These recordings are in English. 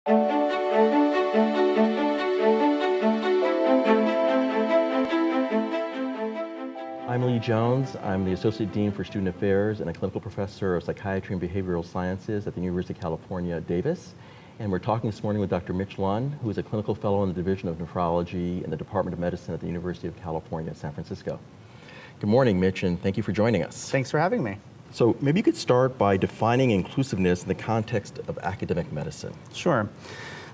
I'm Lee Jones. I'm the Associate Dean for Student Affairs and a Clinical Professor of Psychiatry and Behavioral Sciences at the University of California, Davis. And we're talking this morning with Dr. Mitch Lunn, who is a Clinical Fellow in the Division of Nephrology in the Department of Medicine at the University of California, San Francisco. Good morning, Mitch, and thank you for joining us. Thanks for having me. So maybe you could start by defining inclusiveness in the context of academic medicine. Sure.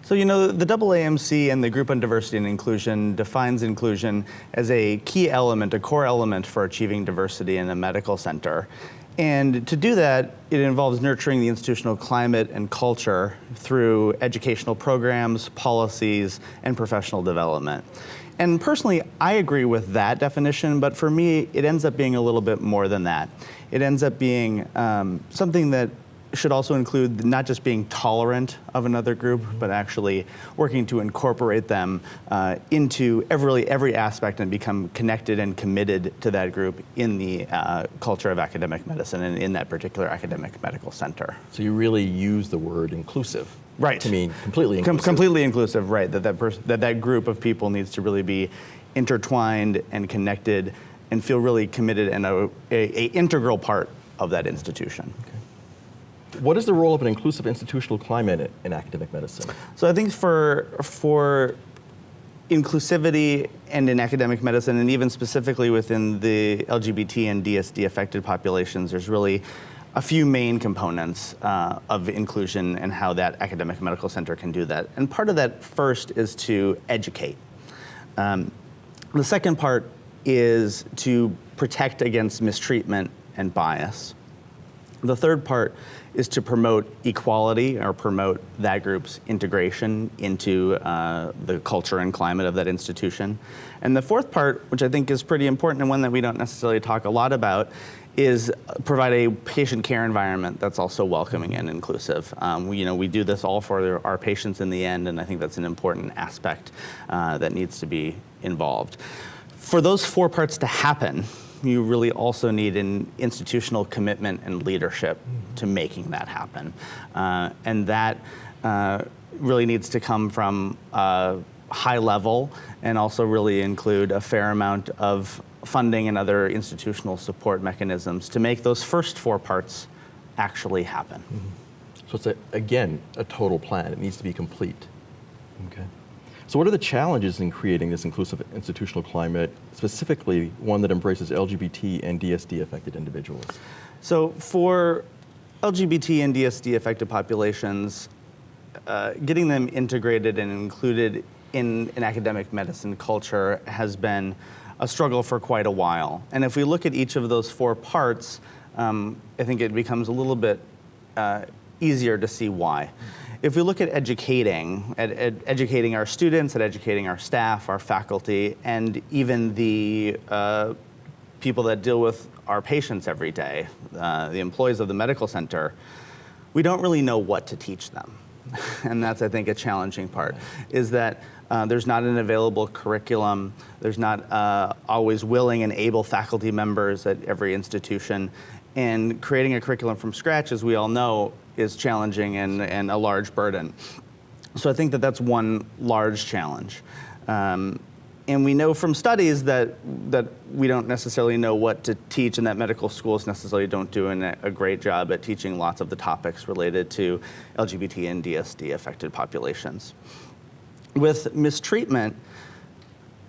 So, the AAMC and the Group on Diversity and Inclusion defines inclusion as a key element, a core element for achieving diversity in a medical center. And to do that, it involves nurturing the institutional climate and culture through educational programs, policies, and professional development. And personally, I agree with that definition, but for me, it ends up being a little bit more than that. It ends up being something that should also include not just being tolerant of another group, but actually working to incorporate them into every aspect and become connected and committed to that group in the culture of academic medicine and in that particular academic medical center. So you really use the word inclusive. Right. To mean completely inclusive. Completely inclusive, right. That group of people needs to really be intertwined and connected and feel really committed and a integral part of that institution. Okay. What is the role of an inclusive institutional climate in academic medicine? So I think for inclusivity and in academic medicine, and even specifically within the LGBT and DSD affected populations, there's really a few main components of inclusion and how that academic medical center can do that. And part of that first is to educate. The second part is to protect against mistreatment and bias. The third part is to promote equality or promote that group's integration into the culture and climate of that institution. And the fourth part, which I think is pretty important and one that we don't necessarily talk a lot about, is provide a patient care environment that's also welcoming and inclusive. We do this all for our patients in the end, and I think that's an important aspect that needs to be involved. For those four parts to happen, you really also need an institutional commitment and leadership to making that happen. And that really needs to come from high level and also really include a fair amount of funding and other institutional support mechanisms to make those first four parts actually happen. Mm-hmm. So it's, again, a total plan. It needs to be complete. Okay. So what are the challenges in creating this inclusive institutional climate, specifically one that embraces LGBT and DSD affected individuals? So for LGBT and DSD affected populations, getting them integrated and included in an academic medicine culture has been a struggle for quite a while. And if we look at each of those four parts, I think it becomes a little bit easier to see why. If we look at educating our students, at educating our staff, our faculty, and even the people that deal with our patients every day, the employees of the medical center, we don't really know what to teach them. And that's, I think, a challenging part, is that there's not an available curriculum. There's not always willing and able faculty members at every institution. And creating a curriculum from scratch, as we all know, is challenging and a large burden. So I think that that's one large challenge. And we know from studies that we don't necessarily know what to teach, and that medical schools necessarily don't do a great job at teaching lots of the topics related to LGBT and DSD affected populations. With mistreatment,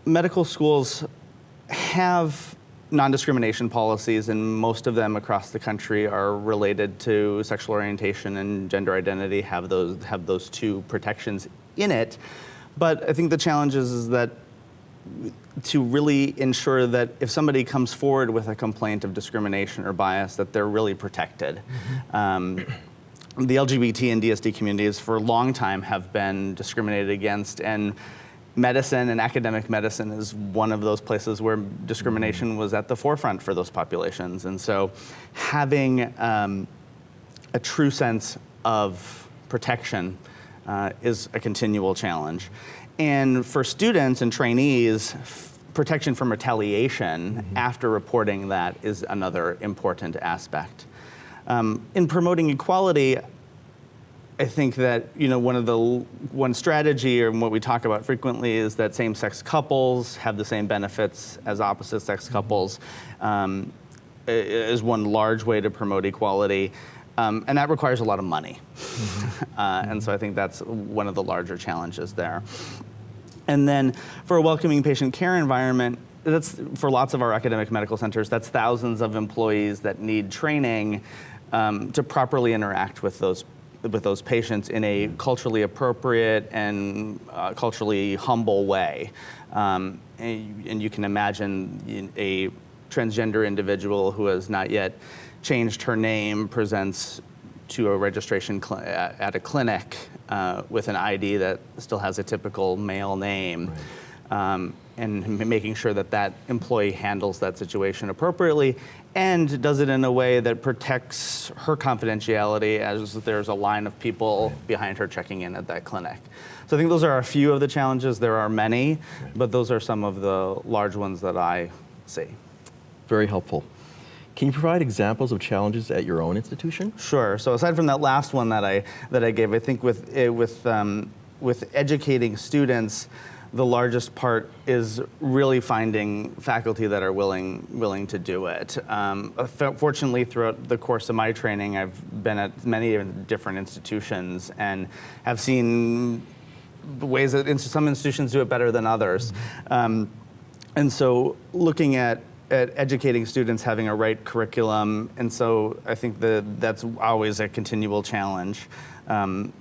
medical schools have non-discrimination policies, and most of them across the country are related to sexual orientation and gender identity, have those two protections in it. But I think the challenge is that to really ensure that if somebody comes forward with a complaint of discrimination or bias, that they're really protected. Mm-hmm. The LGBT and DSD communities for a long time have been discriminated against, and medicine and academic medicine is one of those places where discrimination was at the forefront for those populations. And so having a true sense of protection is a continual challenge. And for students and trainees, protection from retaliation after reporting that is another important aspect. In promoting equality, I think that one strategy, or what we talk about frequently, is that same-sex couples have the same benefits as opposite-sex couples, is one large way to promote equality, and that requires a lot of money. And so I think that's one of the larger challenges there. And then for a welcoming patient care environment, that's for lots of our academic medical centers, that's thousands of employees that need training to properly interact with those patients in a culturally appropriate and culturally humble way. And you can imagine a transgender individual who has not yet changed her name presents to a registration at a clinic with an ID that still has a typical male name. Right. And making sure that that employee handles that situation appropriately and does it in a way that protects her confidentiality as there's a line of people behind her checking in at that clinic. So I think those are a few of the challenges. There are many, but those are some of the large ones that I see. Very helpful. Can you provide examples of challenges at your own institution? Sure. So aside from that last one that I gave, I think with educating students, the largest part is really finding faculty that are willing to do it. Fortunately, throughout the course of my training, I've been at many different institutions and have seen ways that some institutions do it better than others. And so looking at educating students, having a right curriculum, and so I think that's always a continual challenge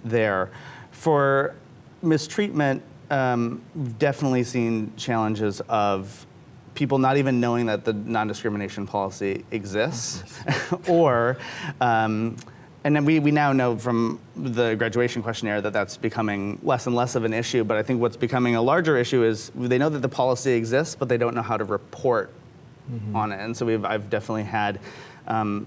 there. For mistreatment, we've definitely seen challenges of people not even knowing that the non-discrimination policy exists, or, and then we now know from the graduation questionnaire that that's becoming less and less of an issue, but I think what's becoming a larger issue is they know that the policy exists, but they don't know how to report on it. And so I've definitely had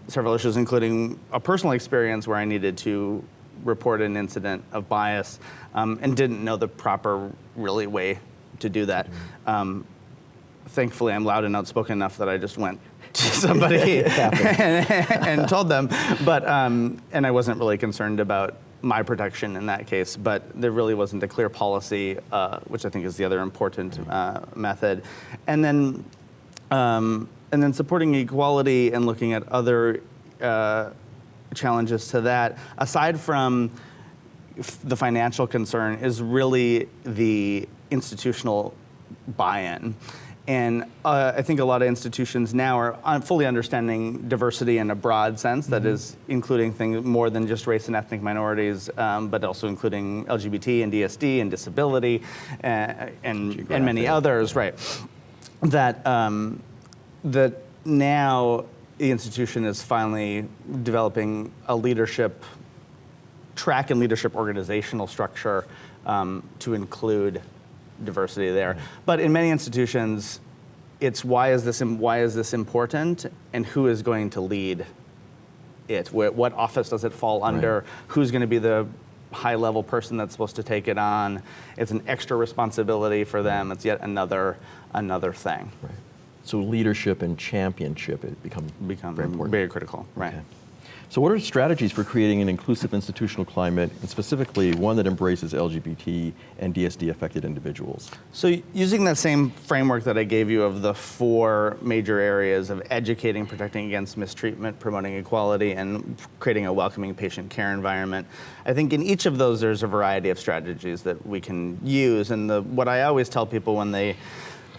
several issues, including a personal experience where I needed to report an incident of bias and didn't know the proper way to do that. Thankfully, I'm loud and outspoken enough that I just went to somebody and told them, but and I wasn't really concerned about my protection in that case, but there really wasn't a clear policy, which I think is the other important method. And then supporting equality and looking at other challenges to that, aside from the financial concern, is really the institutional buy-in. And I think a lot of institutions now are fully understanding diversity in a broad sense, that is including things more than just race and ethnic minorities, but also including LGBT and DSD and disability and many others, right? That now the institution is finally developing a leadership track and leadership organizational structure to include diversity there. But in many institutions, it's why is this important, and who is going to lead it? What office does it fall under? Who's going to be the high-level person that's supposed to take it on? It's an extra responsibility for them. It's yet another thing. Right. So leadership and championship become very important. Very critical, right. Okay. So what are strategies for creating an inclusive institutional climate, and specifically one that embraces LGBT and DSD affected individuals? So using that same framework that I gave you of the 4 major areas of educating, protecting against mistreatment, promoting equality, and creating a welcoming patient care environment, I think in each of those there's a variety of strategies that we can use. And what I always tell people when they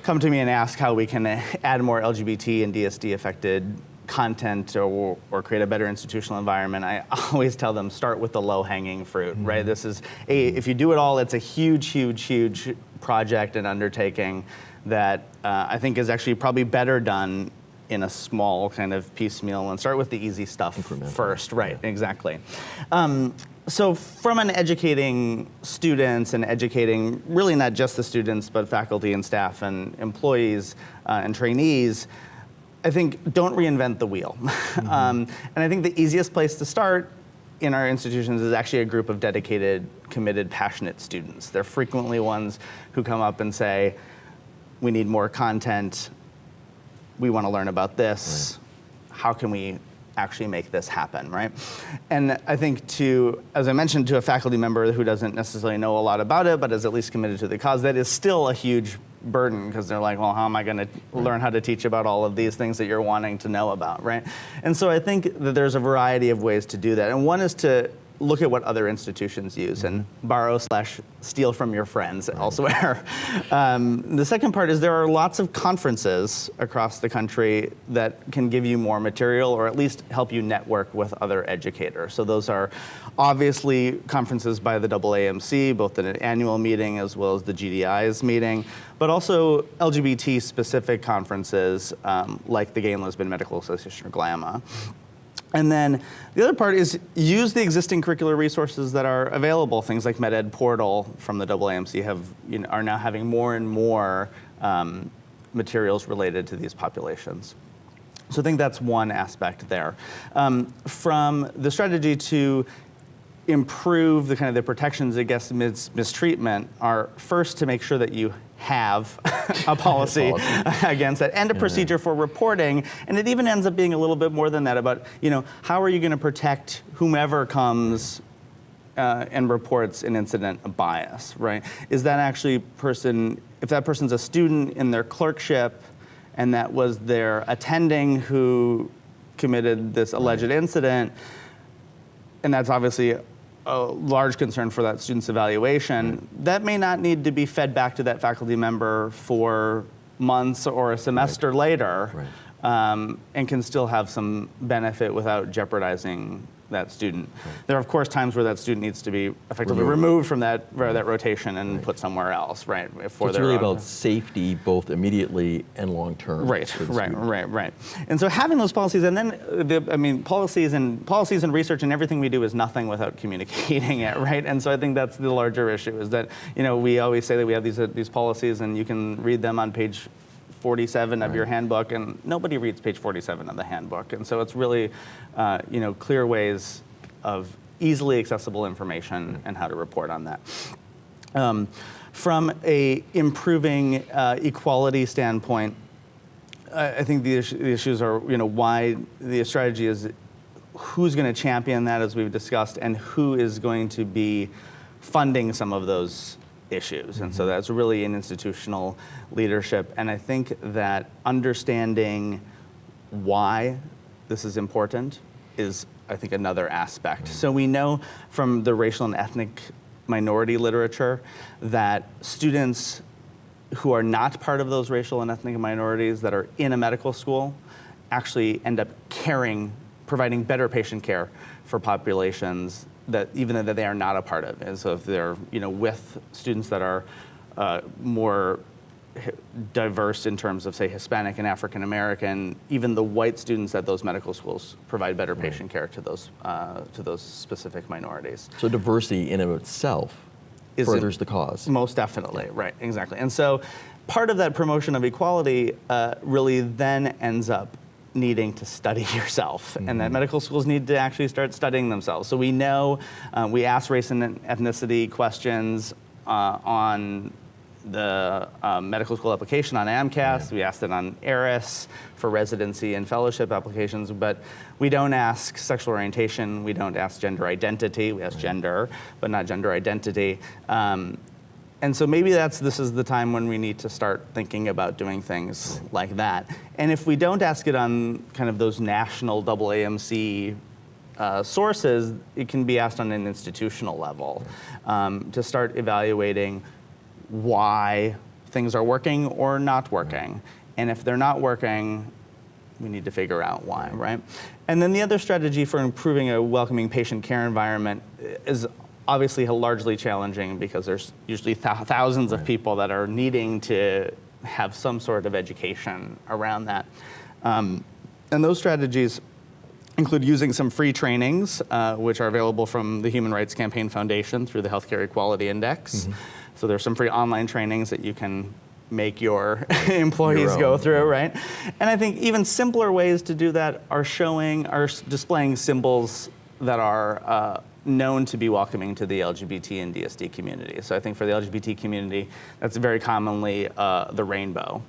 come to me and ask how we can add more LGBT and DSD affected content or create a better institutional environment, I always tell them start with the low-hanging fruit, right? This is if you do it all, it's a huge project and undertaking that I think is actually probably better done in a small kind of piecemeal, and start with the easy stuff first, right? Yeah. Exactly. So from an educating students and educating really not just the students, but faculty and staff and employees and trainees, I think don't reinvent the wheel. And I think the easiest place to start in our institutions is actually a group of dedicated, committed, passionate students. They're frequently ones who come up and say, we need more content, we want to learn about this, how can we actually make this happen, right? And I think as I mentioned, to a faculty member who doesn't necessarily know a lot about it, but is at least committed to the cause, that is still a huge burden, because they're like, well, how am I going to learn how to teach about all of these things that you're wanting to know about, right? And so I think that there's a variety of ways to do that. And one is to look at what other institutions use and borrow/steal from your friends elsewhere. The second part is there are lots of conferences across the country that can give you more material, or at least help you network with other educators. So those are obviously conferences by the AAMC, both at an annual meeting as well as the GDI's meeting, but also LGBT-specific conferences like the Gay and Lesbian Medical Association, or GLAMA. And then the other part is use the existing curricular resources that are available. Things like MedEd Portal from the AAMC are now having more and more materials related to these populations. So I think that's one aspect there. From the strategy to improve the protections against mistreatment are first to make sure that you have a policy against that, and a procedure for reporting. And it even ends up being a little bit more than that about, how are you going to protect whomever comes and reports an incident of bias, right? Is that actually if that person's a student in their clerkship and that was their attending who committed this alleged incident, and that's obviously a large concern for that student's evaluation, that may not need to be fed back to that faculty member for months or a semester later, and can still have some benefit without jeopardizing that student. There are, of course, times where that student needs to be effectively removed from that rotation and put somewhere else, right? So it's really about safety, both immediately and long term. Right. And so having those policies, and then policies and research and everything we do is nothing without communicating it, right? And so I think that's the larger issue, is that we always say that we have these policies, and you can read them on page 47 of your handbook, and nobody reads page 47 of the handbook. And so it's really, clear ways of easily accessible information and how to report on that. From a improving equality standpoint, I think the issues are, why the strategy is who's going to champion that, as we've discussed, and who is going to be funding some of those issues. And so that's really an institutional leadership. And I think that understanding why this is important is, I think, another aspect. So we know from the racial and ethnic minority literature that students who are not part of those racial and ethnic minorities that are in a medical school actually end up providing better patient care for populations that they are not a part of. And so if they're with students that are more diverse in terms of, say, Hispanic and African American, even the white students at those medical schools provide better patient care to those specific minorities. So diversity in and of itself furthers the cause. Most definitely, right, exactly. And so part of that promotion of equality really then ends up needing to study yourself, and that medical schools need to actually start studying themselves. So we know, we ask race and ethnicity questions on the medical school application on AMCAS. We asked it on ARIS for residency and fellowship applications, but we don't ask sexual orientation, we don't ask gender identity. We ask gender, but not gender identity. And so maybe this is the time when we need to start thinking about doing things like that. And if we don't ask it on kind of those national AAMC sources, it can be asked on an institutional level to start evaluating why things are working or not working. And if they're not working, we need to figure out why, right? And then the other strategy for improving a welcoming patient care environment is obviously largely challenging, because there's usually thousands of people that are needing to have some sort of education around that. And those strategies include using some free trainings, which are available from the Human Rights Campaign Foundation through the Healthcare Equality Index. So there's some free online trainings that you can make your employees go through, right? And I think even simpler ways to do that are displaying symbols that are known to be welcoming to the LGBT and DSD community. So I think for the LGBT community, that's very commonly the rainbow.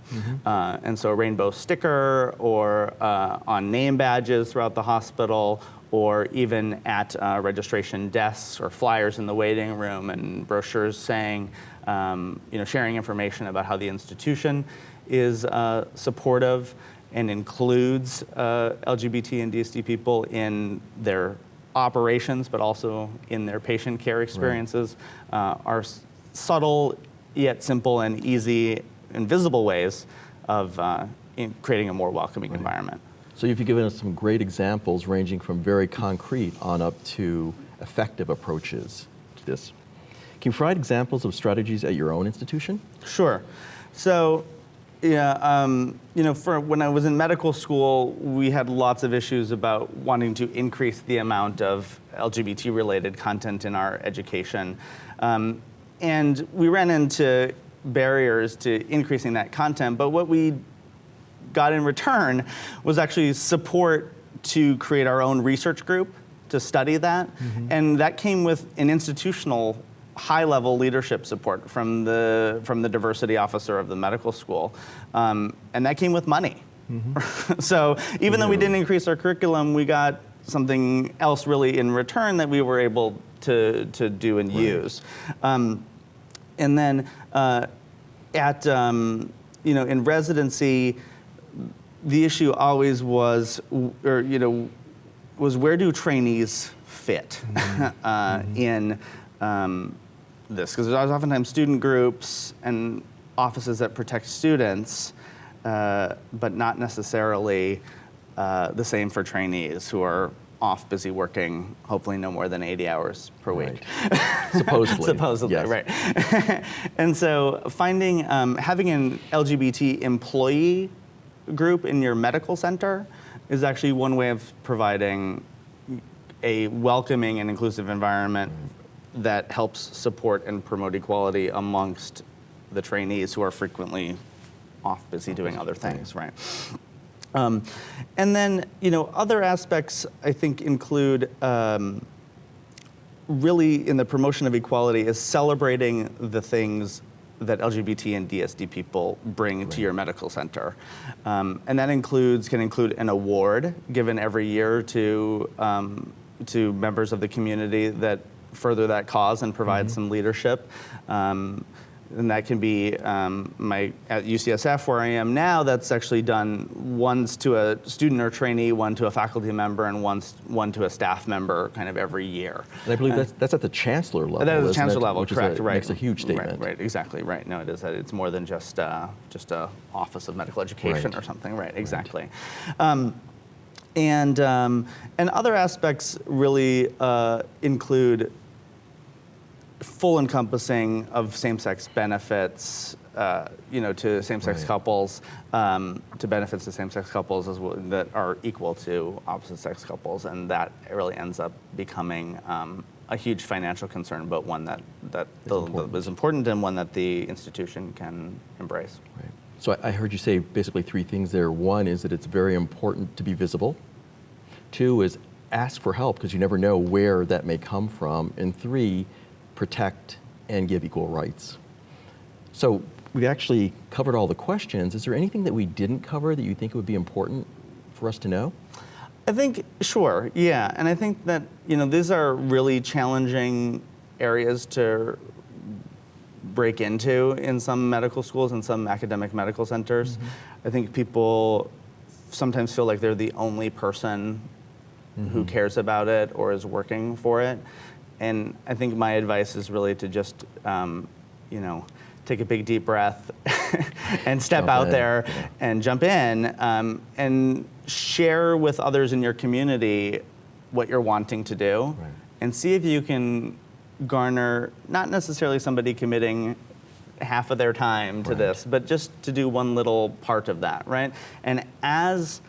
And so a rainbow sticker or on name badges throughout the hospital, or even at registration desks or flyers in the waiting room and brochures saying, sharing information about how the institution is supportive and includes LGBT and DSD people in their operations, but also in their patient care experiences, are subtle yet simple and easy and visible ways of in creating a more welcoming environment. So you've given us some great examples ranging from very concrete on up to effective approaches to this. Can you provide examples of strategies at your own institution? Sure. So, for when I was in medical school, we had lots of issues about wanting to increase the amount of LGBT-related content in our education. And we ran into barriers to increasing that content, but what we got in return was actually support to create our own research group to study that. And that came with an institutional high-level leadership support from the diversity officer of the medical school, and that came with money. So even though we didn't increase our curriculum, we got something else really in return that we were able to do and use. And then in residency, the issue always was, was where do trainees fit in this? Because there's oftentimes student groups and offices that protect students, but not necessarily the same for trainees who are off busy working, hopefully no more than 80 hours per week. Supposedly. Supposedly, yes. Right. And so finding, having an LGBT employee group in your medical center is actually one way of providing a welcoming and inclusive environment that helps support and promote equality amongst the trainees who are frequently off busy doing other things, right? And then, other aspects I think include really in the promotion of equality is celebrating the things that LGBT and DSD people bring to your medical center. And that can include an award given every year to members of the community that further that cause and provide some leadership. And that can be at UCSF where I am now, that's actually done once to a student or trainee, one to a faculty member, and one to a staff member kind of every year. And I believe that's at the chancellor level. That is the isn't chancellor it? level, Which correct, right. Makes a huge statement. Right, exactly, right. No, it is. It's more than just a Office of Medical Education or something, right, exactly. And other aspects really include full encompassing of same-sex benefits, to same-sex couples, to benefits to same-sex couples as well, that are equal to opposite-sex couples, and that really ends up becoming a huge financial concern, but one that is important and one that the institution can embrace. Right. So I heard you say basically three things there. One is that it's very important to be visible. Two is ask for help because you never know where that may come from. And three, protect and give equal rights. So we've actually covered all the questions. Is there anything that we didn't cover that you think would be important for us to know? I think, sure, yeah. And I think that, these are really challenging areas to break into in some medical schools and some academic medical centers. I think people sometimes feel like they're the only person who cares about it or is working for it. And I think my advice is really to just, take a big deep breath and step out there and jump in and share with others in your community what you're wanting to do and see if you can garner, not necessarily somebody committing half of their time to this, but just to do one little part of that, right? And as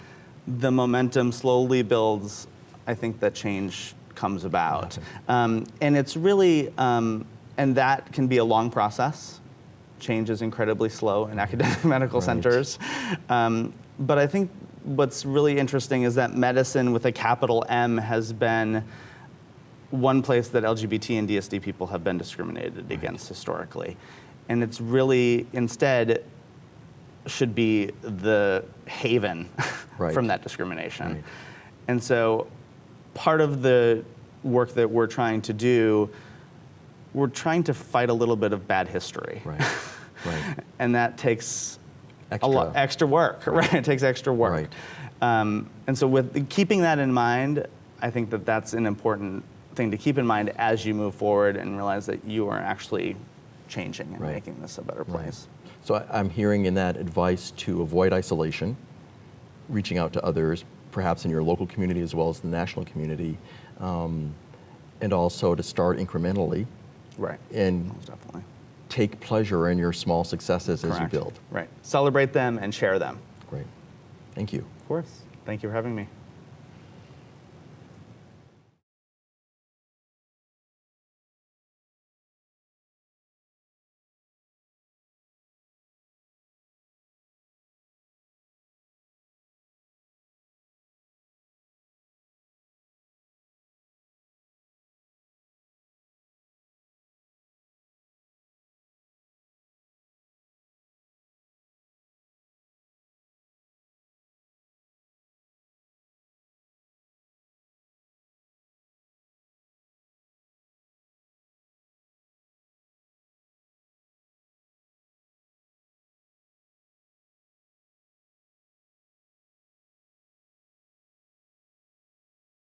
the momentum slowly builds, I think that change comes about. And it's really, and that can be a long process. Change is incredibly slow in academic medical centers. But I think what's really interesting is that medicine with a capital M has been one place that LGBT and DSD people have been discriminated against historically. And it's really, instead, should be the haven from that discrimination. Right. And so part of the work that we're trying to do, we're trying to fight a little bit of bad history. Right. Right. And that takes Extra. a lot extra work, right? It takes extra work. Right. And so with keeping that in mind, I think that that's an important thing to keep in mind as you move forward and realize that you are actually changing and Right. making this a better place. So I'm hearing in that advice to avoid isolation, reaching out to others, perhaps in your local community as well as the national community, and also to start incrementally. Right. And Most definitely. take pleasure in your small successes as you Correct. build. Right. Celebrate them and share them. Great. Thank you. Of course. Thank you for having me.